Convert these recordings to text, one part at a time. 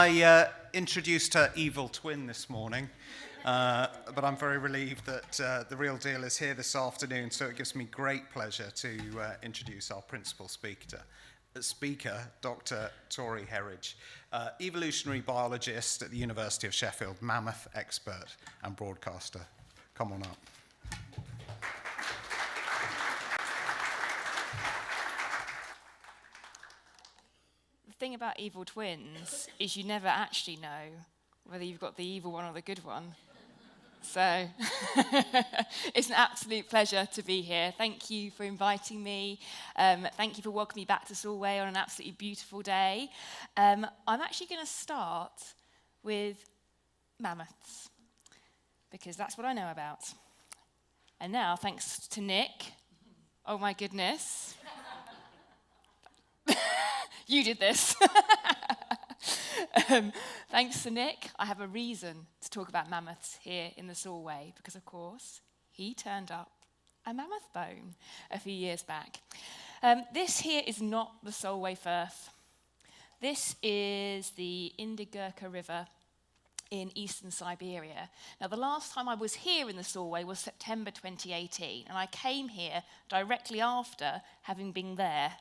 I introduced her evil twin this morning, but I'm very relieved that the real deal is here this afternoon, so it gives me great pleasure to introduce our principal speaker, Dr. Tori Herridge, evolutionary biologist at the University of Sheffield, mammoth expert and broadcaster. Come on up. The thing about evil twins is you never actually know whether you've got the evil one or the good one. So it's an absolute pleasure to be here. Thank you for inviting me. Thank you for welcoming me back to Solway on an absolutely beautiful day. I'm actually going to start with mammoths, because that's what I know about. And now, thanks to Nick, oh my goodness, you did this. Thanks to Nick, I have a reason to talk about mammoths here in the Solway, because of course, he turned up a mammoth bone a few years back. This here is not the Solway Firth. This is the Indigirka River in eastern Siberia. Now, the last time I was here in the Solway was September 2018, and I came here directly after having been there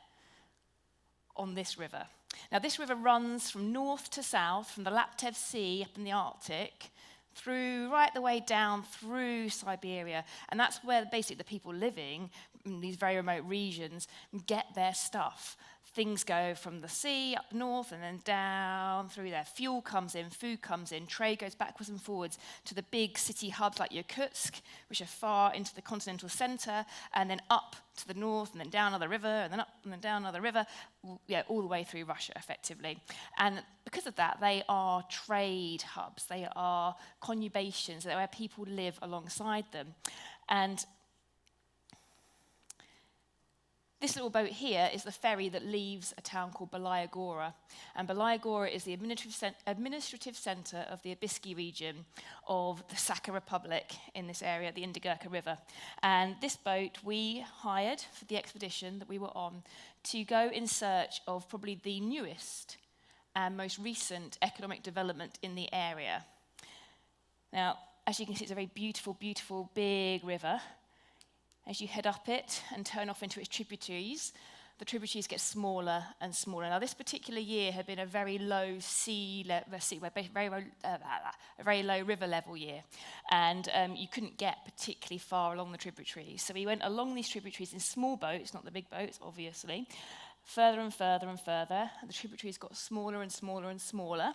on this river. Now, this river runs from north to south, from the Laptev Sea up in the Arctic, through right the way down through Siberia, and that's where basically the people living in these very remote regions get their stuff. Things go from the sea up north and then down through there. Fuel comes in, food comes in, trade goes backwards and forwards to the big city hubs like Irkutsk, which are far into the continental center, and then up to the north and then down another river and then up and then down another river, all the way through Russia effectively. And because of that, they are trade hubs. They are conurbations. They're where people live alongside them. And this little boat here is the ferry that leaves a town called Belaya Gora. And Belaya Gora is the administrative centre of the Abiski region of the Sakha Republic in this area, the Indigirka River. And this boat we hired for the expedition that we were on to go in search of probably the newest and most recent economic development in the area. Now, as you can see, it's a very beautiful, beautiful, big river. As you head up it and turn off into its tributaries, the tributaries get smaller and smaller. Now, this particular year had been a very low very low river level year, and you couldn't get particularly far along the tributaries. So we went along these tributaries in small boats, not the big boats, obviously, further and further and further. And the tributaries got smaller and smaller and smaller,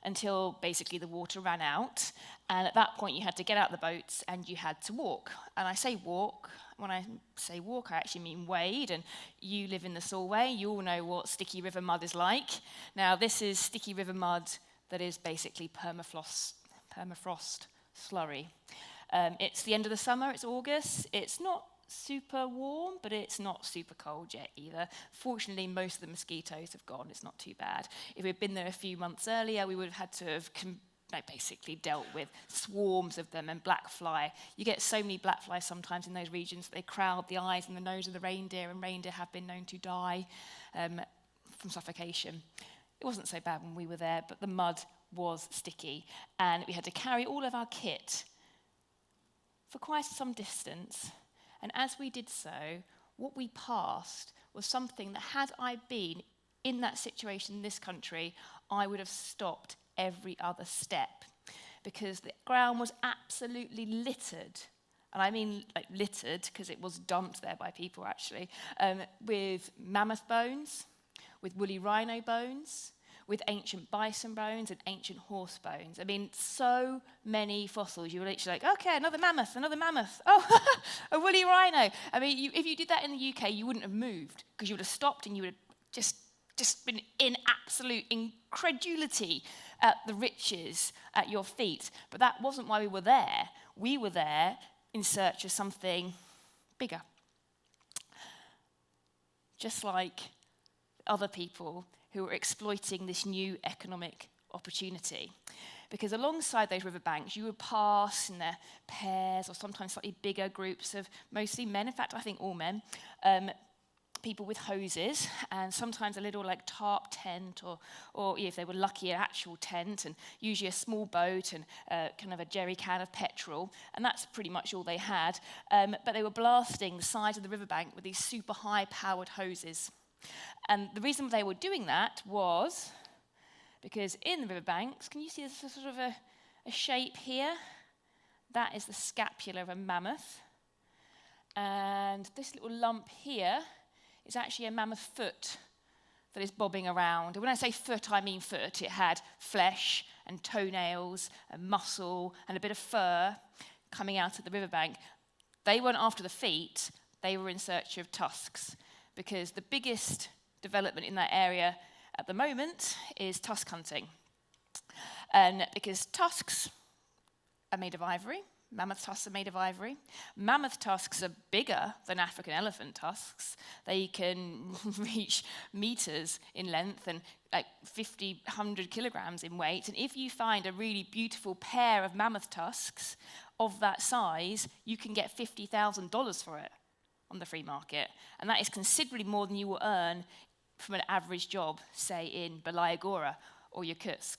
until basically the water ran out. And at that point, you had to get out the boats and you had to walk. And I say walk, when I say walk, I actually mean wade. And you live in the Solway, you all know what sticky river mud is like. Now, this is sticky river mud that is basically permafrost slurry. It's the end of the summer, it's August. It's not super warm, but it's not super cold yet either. Fortunately, most of the mosquitoes have gone. It's not too bad. If we'd been there a few months earlier, we would have had to have basically dealt with swarms of them and black fly. You get so many black flies sometimes in those regions that they crowd the eyes and the nose of the reindeer, and reindeer have been known to die from suffocation. It wasn't so bad when we were there, but the mud was sticky, and we had to carry all of our kit for quite some distance. And as we did so, what we passed was something that, had I been in that situation in this country, I would have stopped every other step, because the ground was absolutely littered, and I mean like littered because it was dumped there by people actually, with mammoth bones, with woolly rhino bones, with ancient bison bones and ancient horse bones. I mean, so many fossils. You were literally like, okay, another mammoth. Oh, a woolly rhino. I mean, if you did that in the UK, you wouldn't have moved, because you would have stopped and you would have just been in absolute incredulity at the riches at your feet. But that wasn't why we were there. We were there in search of something bigger. Just like other people who were exploiting this new economic opportunity. Because alongside those riverbanks, you would pass in their pairs or sometimes slightly bigger groups of mostly men, in fact, I think all men, people with hoses and sometimes a little like tarp tent or if they were lucky, an actual tent, and usually a small boat and kind of a jerry can of petrol, and that's pretty much all they had. But they were blasting the sides of the riverbank with these super high-powered hoses. And the reason they were doing that was because in the riverbanks, can you see there's sort of a shape here? That is the scapula of a mammoth. And this little lump here is actually a mammoth foot that is bobbing around. And when I say foot, I mean foot. It had flesh and toenails and muscle and a bit of fur coming out of the riverbank. They weren't after the feet, they were in search of tusks, because the biggest development in that area at the moment is tusk hunting. And because tusks are made of ivory, mammoth tusks are made of ivory. Mammoth tusks are bigger than African elephant tusks. They can reach meters in length and like 50, 100 kilograms in weight. And if you find a really beautiful pair of mammoth tusks of that size, you can get $50,000 for it on the free market. And that is considerably more than you will earn from an average job, say in Belayagora or Yakutsk.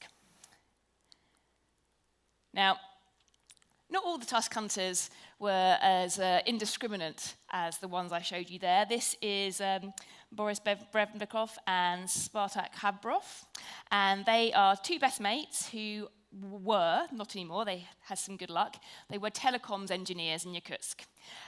Now, not all the tusk hunters were as indiscriminate as the ones I showed you there. This is Boris Brevnikov and Spartak Habrov, and they are two best mates who were, not anymore, they had some good luck, they were telecoms engineers in Yakutsk.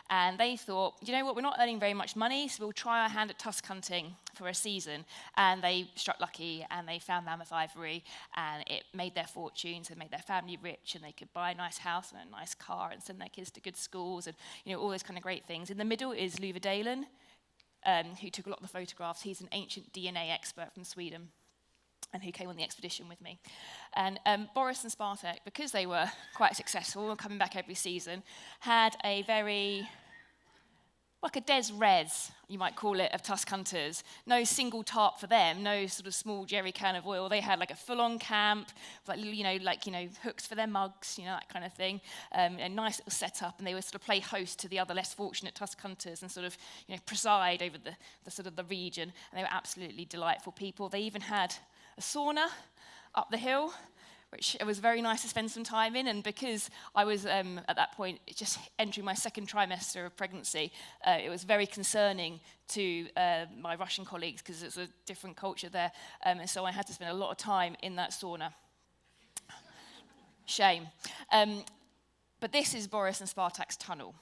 And they thought, you know what, we're not earning very much money, so we'll try our hand at tusk hunting for a season. And they struck lucky, and they found mammoth ivory, and it made their fortunes and made their family rich, and they could buy a nice house and a nice car and send their kids to good schools and all those kind of great things. In the middle is Luva Dalen, who took a lot of the photographs. He's an ancient DNA expert from Sweden, and who came on the expedition with me. And Boris and Spartak, because they were quite successful and coming back every season, had a very, like a des res, you might call it, of tusk hunters. No single tarp for them, no sort of small jerry can of oil. They had like a full-on camp, like hooks for their mugs, that kind of thing. A nice little setup, and they would sort of play host to the other less fortunate tusk hunters and sort of preside over the sort of the region. And they were absolutely delightful people. They even had a sauna up the hill, which it was very nice to spend some time in. And because I was, at that point, just entering my second trimester of pregnancy, it was very concerning to my Russian colleagues because it's a different culture there. And so I had to spend a lot of time in that sauna. Shame. But this is Boris and Spartak's tunnel.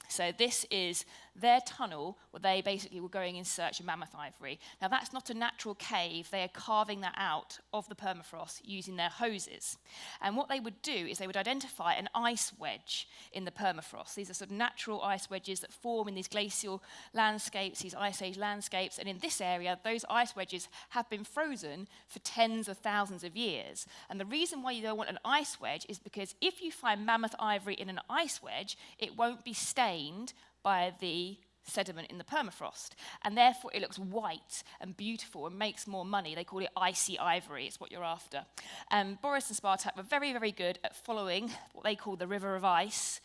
So this is their tunnel where they basically were going in search of mammoth ivory. Now that's not a natural cave. They are carving that out of the permafrost using their hoses. And what they would do is they would identify an ice wedge in the permafrost. These are sort of natural ice wedges that form in these glacial landscapes, these ice age landscapes. And in this area, those ice wedges have been frozen for tens of thousands of years. And the reason why you don't want an ice wedge is because if you find mammoth ivory in an ice wedge, it won't be stained by the sediment in the permafrost, and therefore it looks white and beautiful and makes more money. They call it icy ivory. It's what you're after. And Boris and Spartak were very, very good at following what they call the river of ice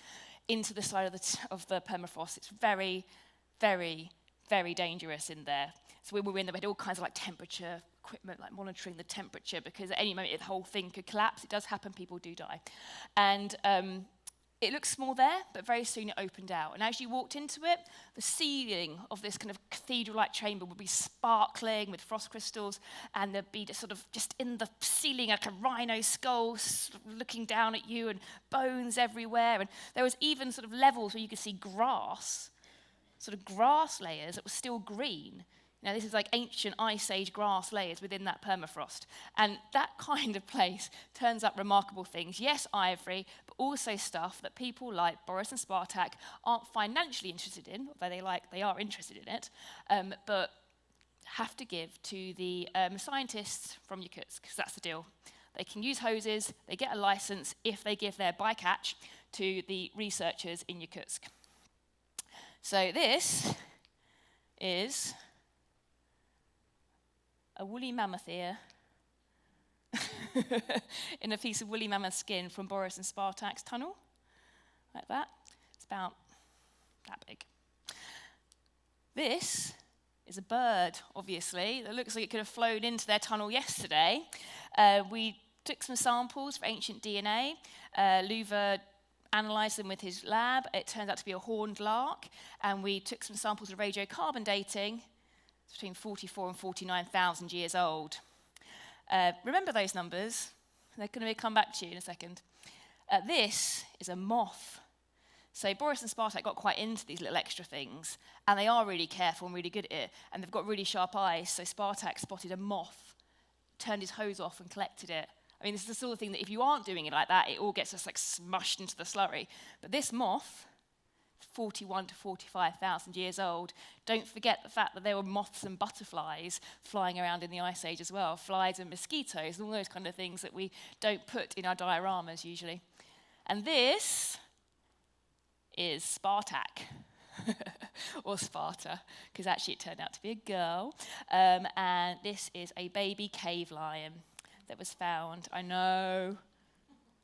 into the side of the permafrost. It's very, very, very dangerous in there. So when we were in there, we had all kinds of like temperature equipment, like monitoring the temperature, because at any moment the whole thing could collapse. It does happen. People do die. And it looked small there, but very soon it opened out. And as you walked into it, the ceiling of this kind of cathedral-like chamber would be sparkling with frost crystals, and there'd be sort of just in the ceiling like a rhino skull looking down at you, and bones everywhere. And there was even sort of levels where you could see grass, sort of grass layers that were still green. Now, this is like ancient Ice Age grass layers within that permafrost. And that kind of place turns up remarkable things. Yes, ivory, but also stuff that people like Boris and Spartak aren't financially interested in, although they are interested in it, but have to give to the scientists from Yakutsk, because that's the deal. They can use hoses, they get a license if they give their bycatch to the researchers in Yakutsk. So this is a woolly mammoth ear in a piece of woolly mammoth skin from Boris and Spartak's tunnel, like that. It's about that big. This is a bird, obviously. It looks like it could have flown into their tunnel yesterday. We took some samples for ancient DNA. Louver analysed them with his lab. It turned out to be a horned lark. And we took some samples of radiocarbon dating. It's between 44 and 49,000 years old. Remember those numbers. They're going to come back to you in a second. This is a moth. So Boris and Spartak got quite into these little extra things, and they are really careful and really good at it, and they've got really sharp eyes. So Spartak spotted a moth, turned his hose off and collected it. I mean, this is the sort of thing that if you aren't doing it like that, it all gets just like smushed into the slurry. But this moth, 41 to 45,000 years old. Don't forget the fact that there were moths and butterflies flying around in the Ice Age as well, flies and mosquitoes, and all those kind of things that we don't put in our dioramas usually. And this is Spartak, or Sparta, because actually it turned out to be a girl. And this is a baby cave lion that was found. I know,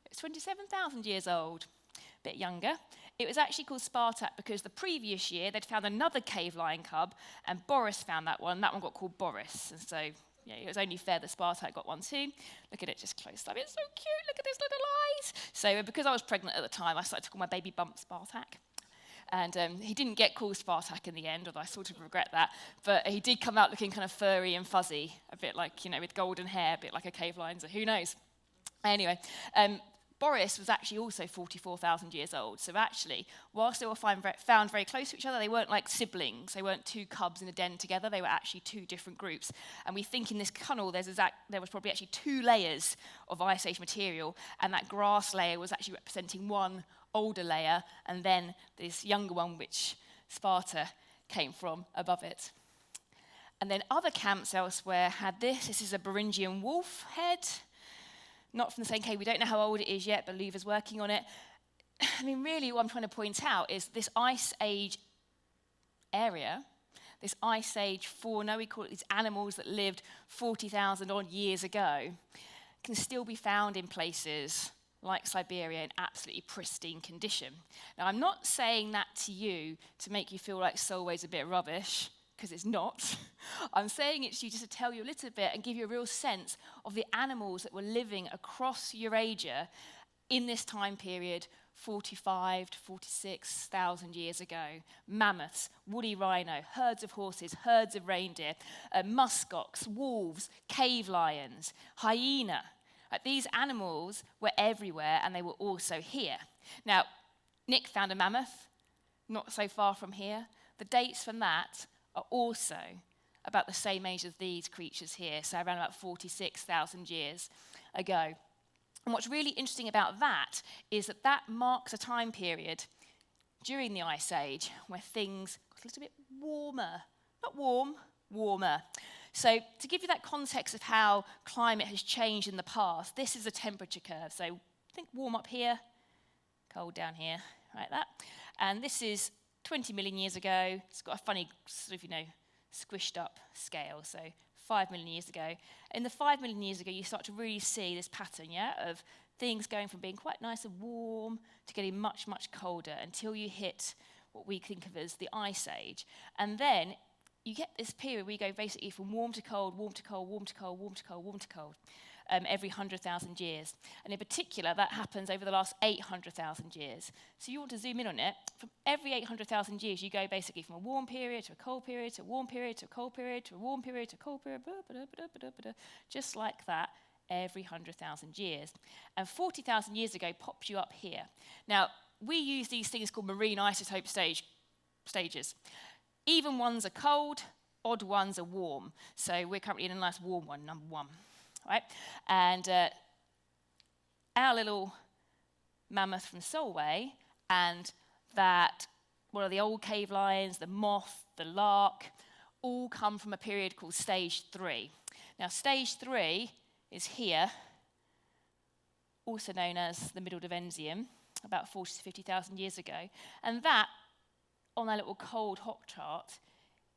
it's 27,000 years old, a bit younger. It was actually called Spartak because the previous year they'd found another cave lion cub, and Boris found that one. That one got called Boris, and so yeah, it was only fair that Spartak got one too. Look at it just close up. It's so cute. Look at his little eyes. So because I was pregnant at the time, I started to call my baby bump Spartak. And he didn't get called Spartak in the end, although I sort of regret that. But he did come out looking kind of furry and fuzzy, a bit like, with golden hair, a bit like a cave lion, so who knows? Anyway, Boris was actually also 44,000 years old. So actually, whilst they were found very close to each other, they weren't like siblings. They weren't two cubs in a den together. They were actually two different groups. And we think in this tunnel, there was probably actually 2 layers of Ice Age material, and that grass layer was actually representing one older layer, and then this younger one, which Sparta came from above it. And then other camps elsewhere had this. This is a Beringian wolf head. Not from the same cave. We don't know how old it is yet, but Louver's working on it. I mean, really, what I'm trying to point out is this Ice Age area, this Ice Age fauna, we call it these animals that lived 40,000 odd years ago, can still be found in places like Siberia in absolutely pristine condition. Now, I'm not saying that to you to make you feel like Solway's a bit rubbish, because it's not. I'm saying it to you just to tell you a little bit and give you a real sense of the animals that were living across Eurasia in this time period, 45 to 46,000 years ago. Mammoths, woolly rhino, herds of horses, herds of reindeer, muskox, wolves, cave lions, hyena. These animals were everywhere, and they were also here. Now, Nick found a mammoth not so far from here. The dates from that are also about the same age as these creatures here, so around about 46,000 years ago. And what's really interesting about that is that that marks a time period during the Ice Age where things got a little bit warmer. Not warm, warmer. So to give you that context of how climate has changed in the past, this is a temperature curve. So think warm up here, cold down here, like that. And this is 20 million years ago. It's got a funny sort of, squished up scale. So 5 million years ago. In the 5 million years ago, you start to really see this pattern, of things going from being quite nice and warm to getting much, much colder until you hit what we think of as the Ice Age. And then you get this period where you go basically from warm to cold, warm to cold, warm to cold, warm to cold, warm to cold, every 100,000 years. And in particular, that happens over the last 800,000 years. So you want to zoom in on it. From every 800,000 years, you go basically from a warm period to a cold period to a warm period to a cold period to a warm period to a cold period, just like that, every 100,000 years. And 40,000 years ago pops you up here. Now, we use these things called marine isotope stages. Even ones are cold, odd ones are warm. So we're currently in a nice warm one, number 1. Right? And our little mammoth from Solway and that one of the old cave lions, the moth, the lark, all come from a period called stage 3. Now, stage 3 is here, also known as the Middle Devensium, about 40 to 50,000 years ago. And that, on our little cold hot chart,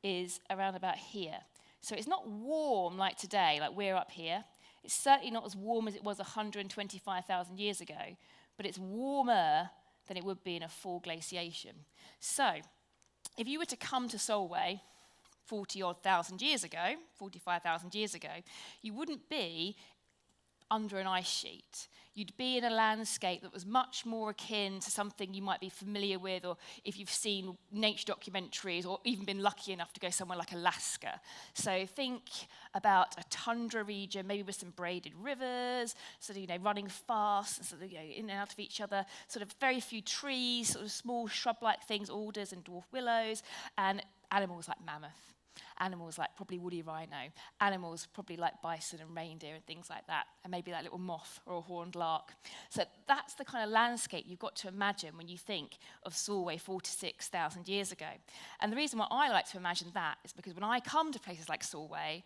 is around about here. So it's not warm like today, like we're up here. It's certainly not as warm as it was 125,000 years ago, but it's warmer than it would be in a full glaciation. So if you were to come to Solway 40-odd thousand years ago, 45,000 years ago, you wouldn't be under an ice sheet. You'd be in a landscape that was much more akin to something you might be familiar with, or if you've seen nature documentaries or even been lucky enough to go somewhere like Alaska. So think about a tundra region, maybe with some braided rivers, sort of, running fast, and sort of, in and out of each other, sort of very few trees, sort of small shrub-like things, alders and dwarf willows, and animals like mammoth. Animals like probably woolly rhino, animals probably like bison and reindeer and things like that, and maybe that little moth or a horned lark. So that's the kind of landscape you've got to imagine when you think of Solway 46,000 years ago. And the reason why I like to imagine that is because when I come to places like Solway,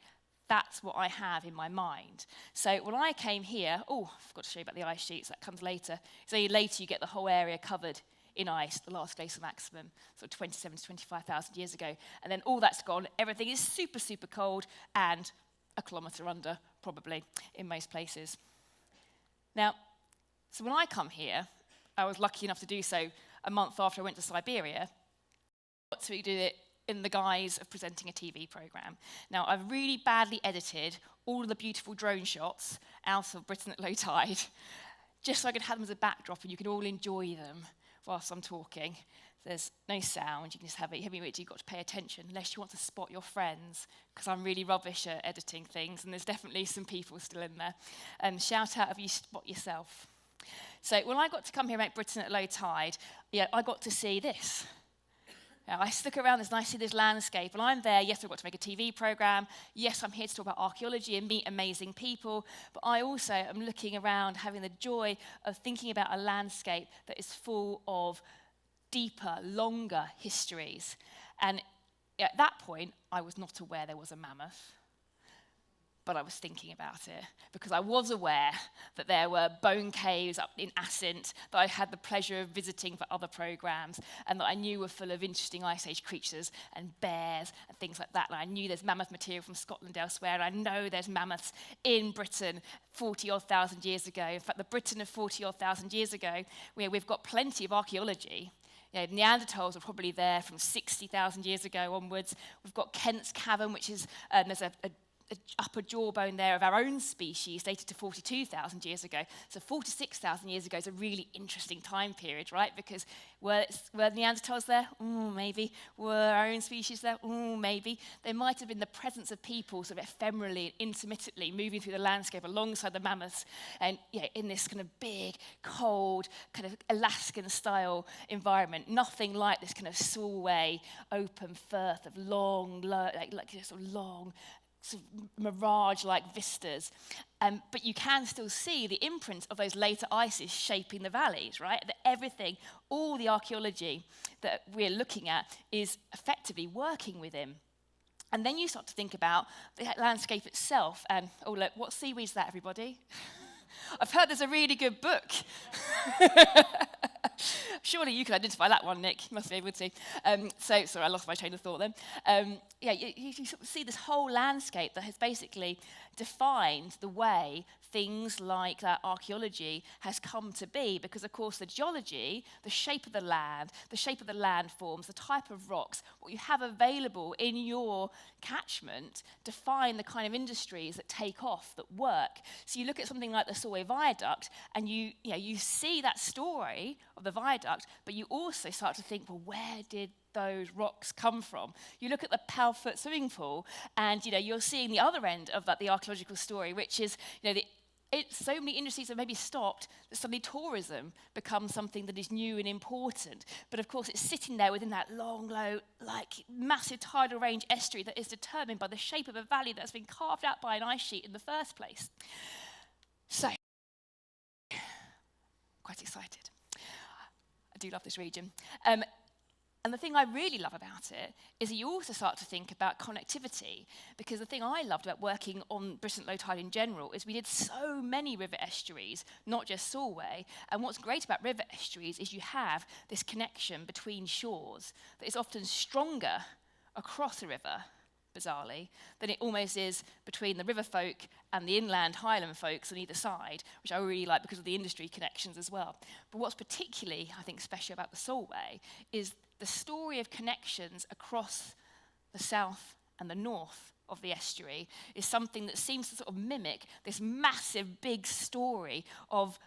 that's what I have in my mind. So when I came here, I forgot to show you about the ice sheets, that comes later. So later you get the whole area covered in ice, the last glacial maximum, sort of 27 to 25,000 years ago. And then all that's gone, everything is super, super cold and a kilometre under, probably, in most places. Now, so when I come here, I was lucky enough to do so a month after I went to Siberia, I got to do it in the guise of presenting a TV programme. Now, I've really badly edited all of the beautiful drone shots out of Britain at low tide, just so I could have them as a backdrop and you could all enjoy them whilst I'm talking. There's no sound, you can just have it. You've got to pay attention unless you want to spot your friends, because I'm really rubbish at editing things, and there's definitely some people still in there. Shout out if you spot yourself. So when I got to come here and make Britain at low tide, I got to see this. Now, I look around this and I see this landscape, and I'm there. Yes, I've got to make a TV programme. Yes, I'm here to talk about archaeology and meet amazing people. But I also am looking around, having the joy of thinking about a landscape that is full of deeper, longer histories. And at that point, I was not aware there was a mammoth. But I was thinking about it, because I was aware that there were bone caves up in Assynt that I had the pleasure of visiting for other programmes, and that I knew were full of interesting Ice Age creatures and bears and things like that. And I knew there's mammoth material from Scotland elsewhere, and I know there's mammoths in Britain 40-odd thousand years ago. In fact, the Britain of 40-odd thousand years ago, we've got plenty of archaeology. Neanderthals are probably there from 60,000 years ago onwards. We've got Kent's Cavern, which is, there's a upper jawbone there of our own species, dated to 42,000 years ago. So 46,000 years ago is a really interesting time period, right? Because were Neanderthals there? Maybe. Were our own species there? Maybe. There might have been the presence of people sort of ephemerally and intermittently moving through the landscape alongside the mammoths, and in this kind of big, cold, kind of Alaskan-style environment. Nothing like this kind of Solway open firth of long, sort of long, sort of mirage-like vistas. But you can still see the imprint of those later ices shaping the valleys, right? That everything, all the archaeology that we're looking at is effectively working within. And then you start to think about the landscape itself, and, look, what seaweed's that, everybody? I've heard there's a really good book. Surely you can identify that one, Nick. You must be able to. Sorry, I lost my train of thought then. You sort of see this whole landscape that has basically defined the way things like that archaeology has come to be, because, of course, the geology, the shape of the landforms, the type of rocks, what you have available in your catchment define the kind of industries that take off, that work. So you look at something like the Solway Viaduct, and you see that story of the viaduct, but you also start to think, well, where did those rocks come from? You look at the Palfoot swimming pool, and you're seeing the other end of that, the archaeological story, which is so many industries have maybe stopped that suddenly tourism becomes something that is new and important. But of course, it's sitting there within that long, low, massive tidal range estuary that is determined by the shape of a valley that's been carved out by an ice sheet in the first place. So, quite excited. I do love this region. And the thing I really love about it is that you also start to think about connectivity, because the thing I loved about working on Britain at low tide in general is we did so many river estuaries, not just Solway. And what's great about river estuaries is you have this connection between shores that is often stronger across a river, bizarrely, than it almost is between the river folk and the inland highland folks on either side, which I really like because of the industry connections as well. But what's particularly, I think, special about the Solway is the story of connections across the south and the north of the estuary is something that seems to sort of mimic this massive, big story of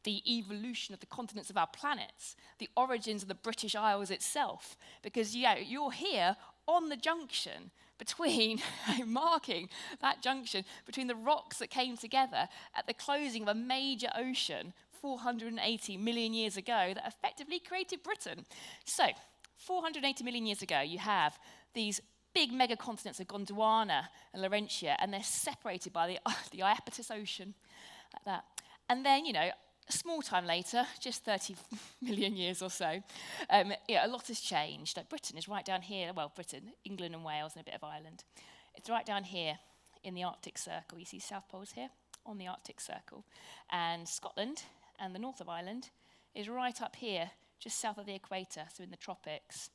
the evolution of the continents of our planets, the origins of the British Isles itself, because you're here on the junction between, marking that junction between the rocks that came together at the closing of a major ocean 480 million years ago that effectively created Britain. So, 480 million years ago, you have these big megacontinents of Gondwana and Laurentia, and they're separated by the Iapetus Ocean, like that. And then, a small time later, just 30 million years or so, a lot has changed. Like Britain is right down here, well, Britain, England and Wales and a bit of Ireland. It's right down here in the Arctic Circle. You see South Pole's here on the Arctic Circle. And Scotland and the north of Ireland is right up here, just south of the equator, so in the tropics,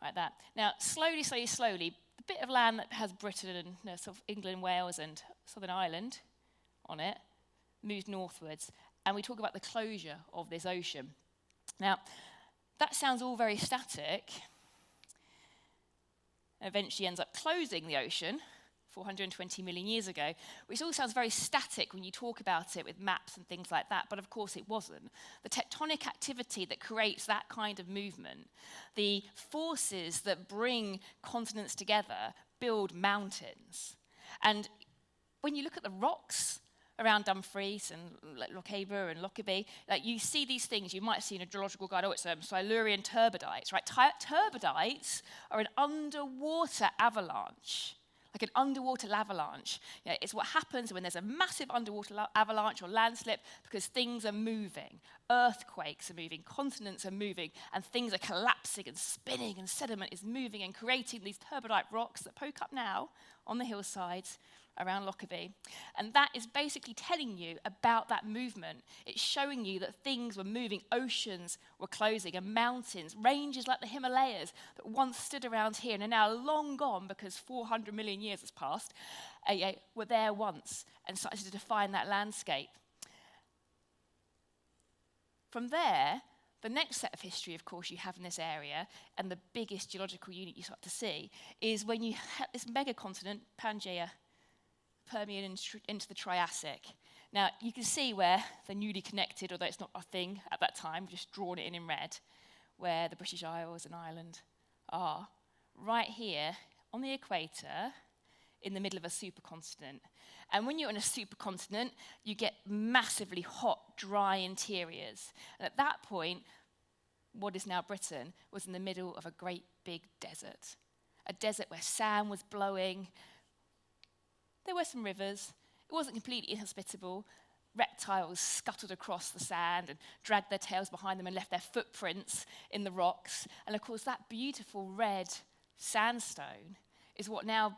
like that. Now, slowly, the bit of land that has Britain and sort of England, Wales and Southern Ireland on it moves northwards. And we talk about the closure of this ocean. Now, that sounds all very static. Eventually ends up closing the ocean 420 million years ago, which all sounds very static when you talk about it with maps and things like that, but of course it wasn't. The tectonic activity that creates that kind of movement, the forces that bring continents together, build mountains. And when you look at the rocks around Dumfries and Lochaber and Lockerbie, you see these things. You might see in a geological guide, it's Silurian turbidites, right? Turbidites are an underwater avalanche, like an underwater lavalanche. It's what happens when there's a massive underwater avalanche or landslip because things are moving. Earthquakes are moving, continents are moving, and things are collapsing and spinning, and sediment is moving and creating these turbidite rocks that poke up now on the hillsides around Lockerbie. And that is basically telling you about that movement. It's showing you that things were moving, oceans were closing, and mountains, ranges like the Himalayas that once stood around here and are now long gone because 400 million years has passed, were there once and started to define that landscape. From there, the next set of history, of course, you have in this area, and the biggest geological unit you start to see, is when you have this megacontinent, Pangaea, Permian into the Triassic. Now, you can see where the newly connected, although it's not a thing at that time, just drawn it in red, where the British Isles and Ireland are. Right here on the equator, in the middle of a supercontinent. And when you're in a supercontinent, you get massively hot, dry interiors. And at that point, what is now Britain was in the middle of a great big desert. A desert where sand was blowing. There were some rivers. It wasn't completely inhospitable. Reptiles scuttled across the sand and dragged their tails behind them and left their footprints in the rocks. And of course, that beautiful red sandstone is what now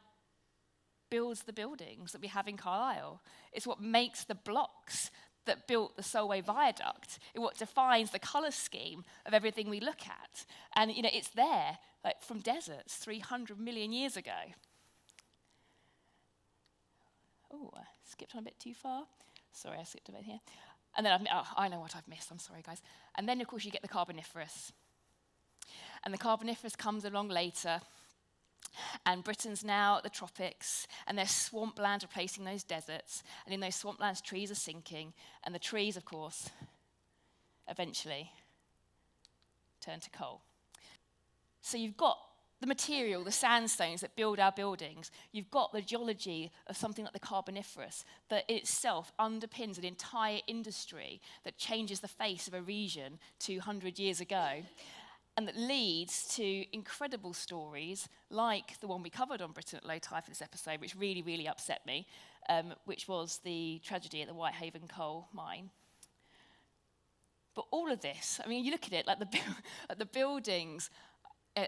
builds the buildings that we have in Carlisle. It's what makes the blocks that built the Solway Viaduct. It's what defines the colour scheme of everything we look at. And it's there, from deserts 300 million years ago. Oh, I skipped on a bit too far. Sorry, I skipped a bit here. And then I know what I've missed. I'm sorry, guys. And then, of course, you get the Carboniferous. And the Carboniferous comes along later. And Britain's now at the tropics. And there's swamplands replacing those deserts. And in those swamplands, trees are sinking. And the trees, of course, eventually turn to coal. So you've got the material, the sandstones that build our buildings. You've got the geology of something like the Carboniferous that itself underpins an entire industry that changes the face of a region 200 years ago, and that leads to incredible stories like the one we covered on Britain at low tide for this episode, which really, really upset me, which was the tragedy at the Whitehaven coal mine. But all of this, you look at it, like the buildings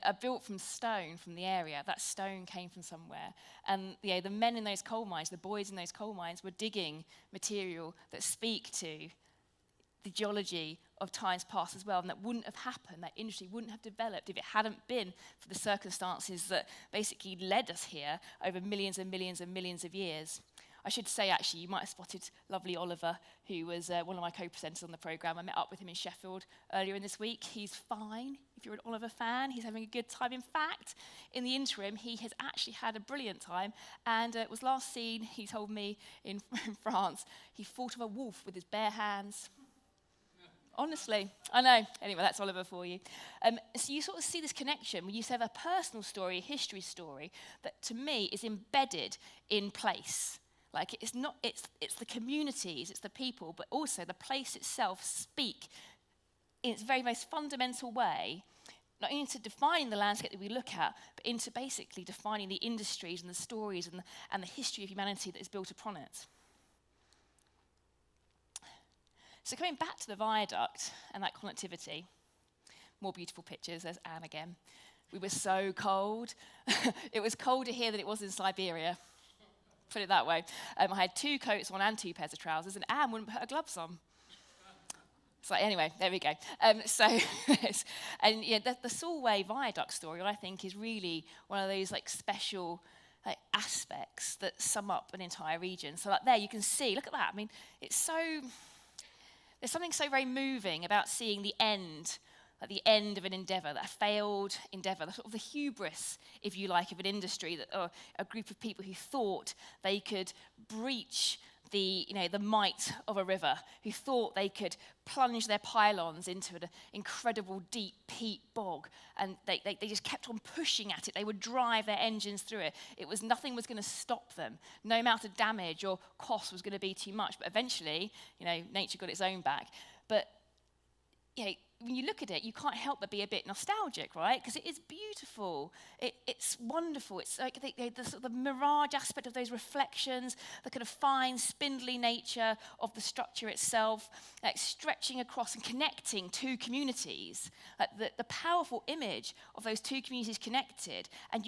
are built from stone from the area. That stone came from somewhere. And the men in those coal mines, the boys in those coal mines, were digging material that speak to the geology of times past as well. And that wouldn't have happened, that industry wouldn't have developed if it hadn't been for the circumstances that basically led us here over millions and millions and millions of years. I should say, actually, you might have spotted lovely Oliver, who was one of my co-presenters on the programme. I met up with him in Sheffield earlier in this week. He's fine. He If you're an Oliver fan, he's having a good time. In fact, in the interim, he has actually had a brilliant time, and it was last seen, he told me, in France, he fought off a wolf with his bare hands. Honestly, I know. Anyway, that's Oliver for you. So you sort of see this connection when you have a personal story, a history story, that to me is embedded in place. Like it's the communities, it's the people, but also the place itself speak in its very most fundamental way, not only into defining the landscape that we look at, but into basically defining the industries and the stories and the history of humanity that is built upon it. So coming back to the viaduct and that connectivity, more beautiful pictures, there's Anne again. We were so cold. It was colder here than it was in Siberia, put it that way. I had 2 coats on and 2 pairs of trousers, and Anne wouldn't put her gloves on. So anyway, there we go. And yeah, the Solway viaduct story, I think, is really one of those like special aspects that sum up an entire region. So like there you can see, look at that. I mean, there's something so very moving about seeing the end, at the end of an endeavour, that failed endeavour, the sort of the hubris, if you like, of an industry, that a group of people who thought they could breach the might of a river, who thought they could plunge their pylons into an incredible deep peat bog, and they just kept on pushing at it. They would drive their engines through it. Nothing was going to stop them. No amount of damage or cost was going to be too much. But eventually, nature got its own back. But when you look at it, you can't help but be a bit nostalgic, right? Because it is beautiful. It's wonderful. It's like the sort of the mirage aspect of those reflections, the kind of fine, spindly nature of the structure itself, like stretching across and connecting 2 communities. Like the powerful image of those 2 communities connected. And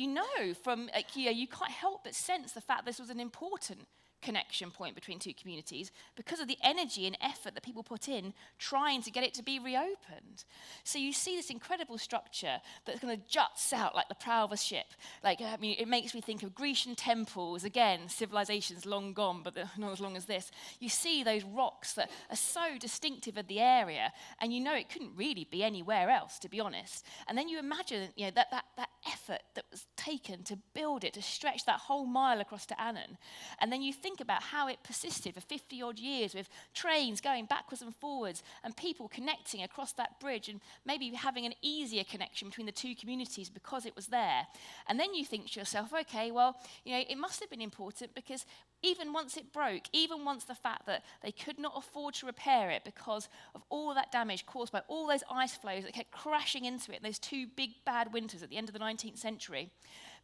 from you can't help but sense the fact this was an important connection point between 2 communities because of the energy and effort that people put in trying to get it to be reopened. So you see this incredible structure that kind of juts out like the prow of a ship. It makes me think of Grecian temples, again, civilizations long gone, but not as long as this. You see those rocks that are so distinctive of the area, and it couldn't really be anywhere else, to be honest. And then you imagine that effort that was taken to build it, to stretch that whole mile across to Annan. And then you think about how it persisted for 50-odd years with trains going backwards and forwards and people connecting across that bridge and maybe having an easier connection between the 2 communities because it was there. And then you think to yourself, okay, well, it must have been important because even once it broke, even once the fact that they could not afford to repair it because of all that damage caused by all those ice flows that kept crashing into it in those 2 big bad winters at the end of the 19th century,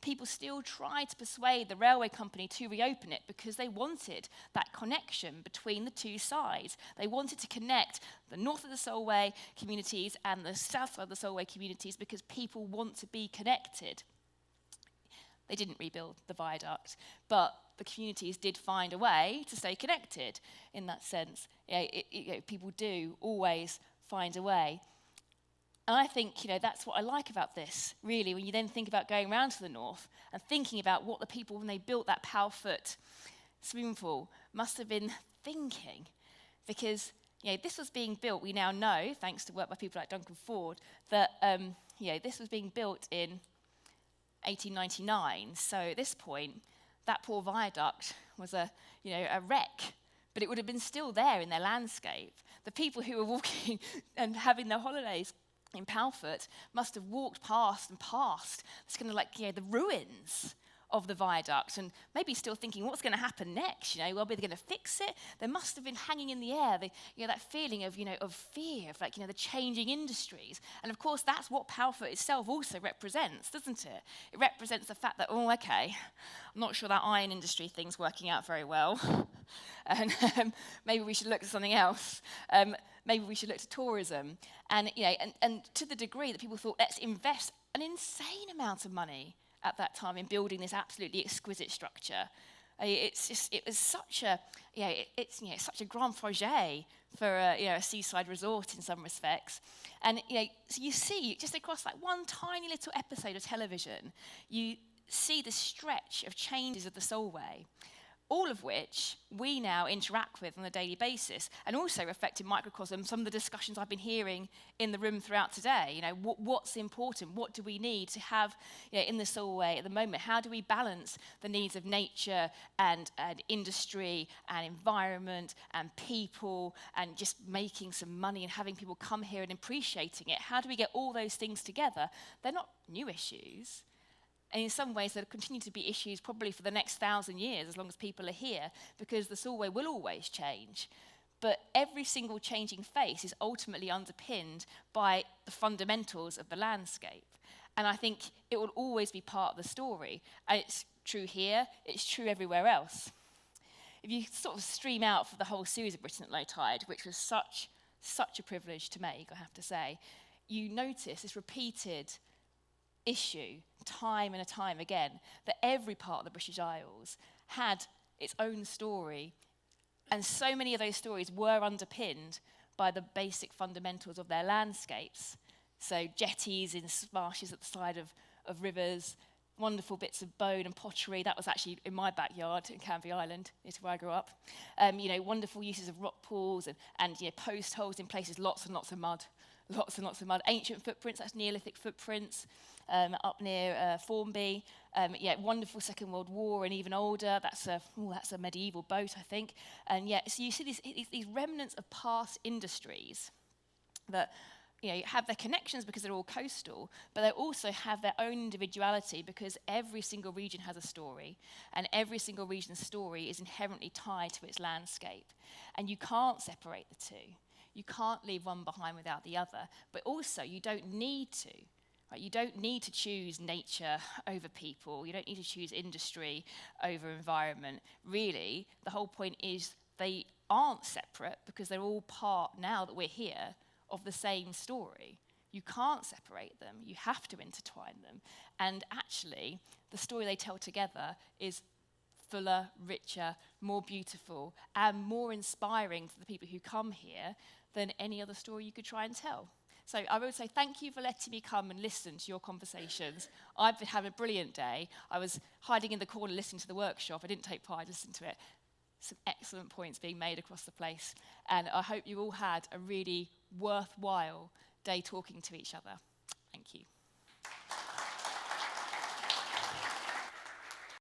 people still tried to persuade the railway company to reopen it because they wanted that connection between the 2 sides. They wanted to connect the north of the Solway communities and the south of the Solway communities because people want to be connected. They didn't rebuild the viaduct, but the communities did find a way to stay connected in that sense. People do always find a way. And I think, that's what I like about this, really, when you then think about going around to the north and thinking about what the people, when they built that Powfoot swimming pool, must have been thinking. Because, this was being built, we now know, thanks to work by people like Duncan Ford, that, this was being built in 1899. So at this point, that poor viaduct was a wreck, but it would have been still there in their landscape. The people who were walking and having their holidays in Powfoot must have walked past and past. It's kind of like, the ruins of the viaduct and maybe still thinking, what's going to happen next? Well, they're going to fix it. There must have been hanging in the air, that feeling of, of fear, of the changing industries. And of course, that's what Powfoot itself also represents, doesn't it? It represents the fact that, oh, okay, I'm not sure that iron industry thing's working out very well. And maybe we should look at something else. Maybe we should look to tourism. And, and to the degree that people thought, let's invest an insane amount of money at that time in building this absolutely exquisite structure. It was such a, it's such a grand projet for a seaside resort in some respects. And, so you see, just across one tiny little episode of television, you see the stretch of changes of the Solway. all of which we now interact with on a daily basis, and also reflect in microcosm some of the discussions I've been hearing in the room throughout today. You know, what's important? What do we need to have, you know, in the Solway at the moment? How do we balance the needs of nature and industry and environment and people and just making some money and having people come here and appreciating it? How do we get all those things together? They're not new issues. And in some ways, there'll continue to be issues probably for the next 1,000 years, as long as people are here, because the Solway will always change. But every single changing face is ultimately underpinned by the fundamentals of the landscape. And I think it will always be part of the story. And it's true here, it's true everywhere else. If you sort of stream out for the whole series of Britain at Low Tide, which was such a privilege to make, I have to say, you notice this repeated issue time and time again, that every part of the British Isles had its own story, and so many of those stories were underpinned by the basic fundamentals of their landscapes. So jetties in marshes at the side of rivers, wonderful bits of bone and pottery. That was actually in my backyard in Canvey Island, it's where I grew up. You know, wonderful uses of rock pools and you know, post holes in places, lots and lots of mud. Lots and lots of mud. Ancient footprints, that's Neolithic footprints up near Formby. Yeah, wonderful Second World War and even older. That's a medieval boat, I think. And yeah, so you see these remnants of past industries that, you know, have their connections because they're all coastal, but they also have their own individuality because every single region has a story, and every single region's story is inherently tied to its landscape. And you can't separate the two. You can't leave one behind without the other, but also you don't need to. Right? You don't need to choose nature over people. You don't need to choose industry over environment. Really, the whole point is they aren't separate because they're all part, now that we're here, of the same story. You can't separate them. You have to intertwine them. And actually, the story they tell together is fuller, richer, more beautiful, and more inspiring for the people who come here than any other story you could try and tell. So I would say thank you for letting me come and listen to your conversations. I've been having a brilliant day. I was hiding in the corner listening to the workshop. I didn't take part, I listened to it. Some excellent points being made across the place. And I hope you all had a really worthwhile day talking to each other. Thank you.